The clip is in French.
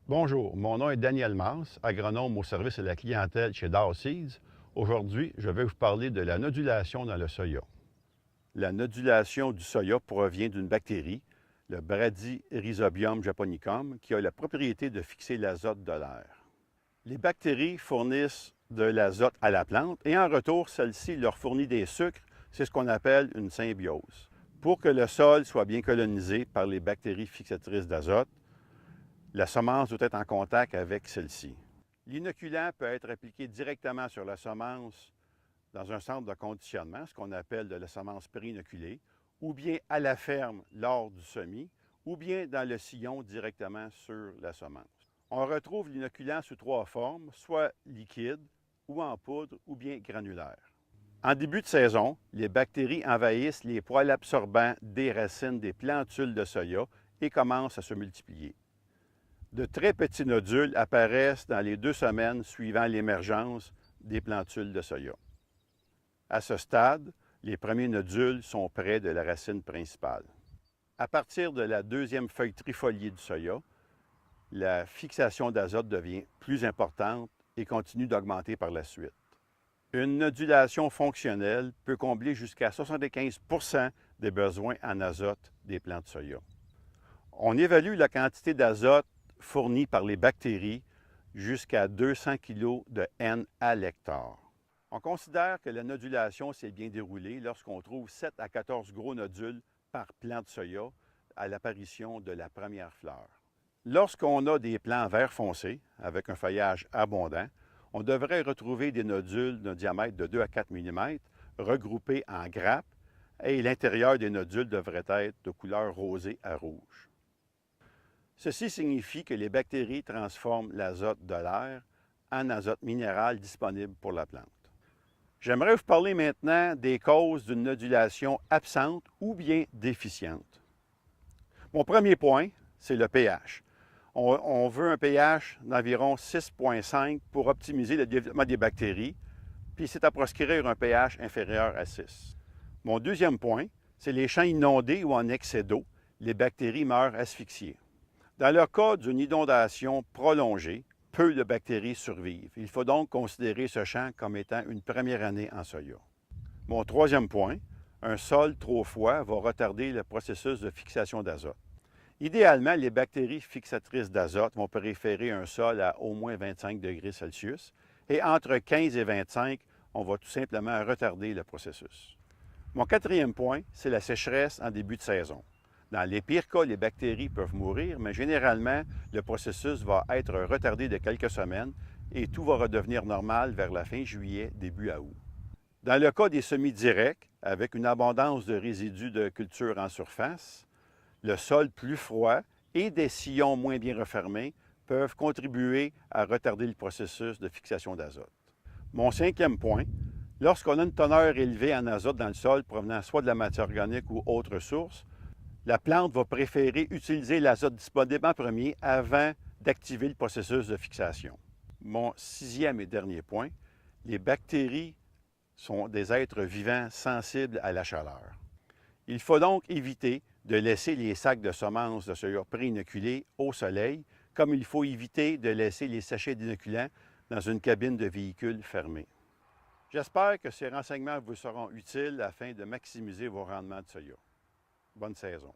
Bonjour, mon nom est Daniel Mars, agronome au service à la clientèle chez Dow Seeds. Aujourd'hui, je vais vous parler de la nodulation dans le soya. La nodulation du soya provient d'une bactérie, le Bradyrhizobium japonicum, qui a la propriété de fixer l'azote de l'air. Les bactéries fournissent de l'azote à la plante et en retour, celle-ci leur fournit des sucres. C'est ce qu'on appelle une symbiose. Pour que le sol soit bien colonisé par les bactéries fixatrices d'azote, la semence doit être en contact avec celle-ci. L'inoculant peut être appliqué directement sur la semence dans un centre de conditionnement, ce qu'on appelle de la semence pré-inoculée, ou bien à la ferme lors du semis, ou bien dans le sillon directement sur la semence. On retrouve l'inoculant sous trois formes, soit liquide, ou en poudre, ou bien granulaire. En début de saison, les bactéries envahissent les poils absorbants des racines des plantules de soya et commencent à se multiplier. De très petits nodules apparaissent dans les 2 semaines suivant l'émergence des plantules de soya. À ce stade, les premiers nodules sont près de la racine principale. À partir de la deuxième feuille trifoliée du soya, la fixation d'azote devient plus importante et continue d'augmenter par la suite. Une nodulation fonctionnelle peut combler jusqu'à 75 % des besoins en azote des plants de soya. On évalue la quantité d'azote fournie par les bactéries jusqu'à 200 kg de N à l'hectare. On considère que la nodulation s'est bien déroulée lorsqu'on trouve 7 à 14 gros nodules par plant de soya à l'apparition de la première fleur. Lorsqu'on a des plants vert foncé, avec un feuillage abondant, on devrait retrouver des nodules d'un diamètre de 2 à 4 mm regroupés en grappes et l'intérieur des nodules devrait être de couleur rosée à rouge. Ceci signifie que les bactéries transforment l'azote de l'air en azote minéral disponible pour la plante. J'aimerais vous parler maintenant des causes d'une nodulation absente ou bien déficiente. Mon premier point, c'est le pH. On veut un pH d'environ 6,5 pour optimiser le développement des bactéries, puis c'est à proscrire un pH inférieur à 6. Mon deuxième point, c'est les champs inondés ou en excès d'eau, les bactéries meurent asphyxiées. Dans le cas d'une inondation prolongée, peu de bactéries survivent. Il faut donc considérer ce champ comme étant une première année en soya. Mon troisième point, un sol trop froid va retarder le processus de fixation d'azote. Idéalement, les bactéries fixatrices d'azote vont préférer un sol à au moins 25 degrés Celsius et entre 15 et 25, on va tout simplement retarder le processus. Mon quatrième point, c'est la sécheresse en début de saison. Dans les pires cas, les bactéries peuvent mourir, mais généralement, le processus va être retardé de quelques semaines et tout va redevenir normal vers la fin juillet, début août. Dans le cas des semis directs, avec une abondance de résidus de culture en surface, le sol plus froid et des sillons moins bien refermés peuvent contribuer à retarder le processus de fixation d'azote. Mon cinquième point, lorsqu'on a une teneur élevée en azote dans le sol provenant soit de la matière organique ou autre source, la plante va préférer utiliser l'azote disponible en premier avant d'activer le processus de fixation. Mon sixième et dernier point, les bactéries sont des êtres vivants sensibles à la chaleur. Il faut donc éviter de laisser les sacs de semences de soya pré-inoculés au soleil, comme il faut éviter de laisser les sachets d'inoculants dans une cabine de véhicule fermée. J'espère que ces renseignements vous seront utiles afin de maximiser vos rendements de soya. Bonne saison.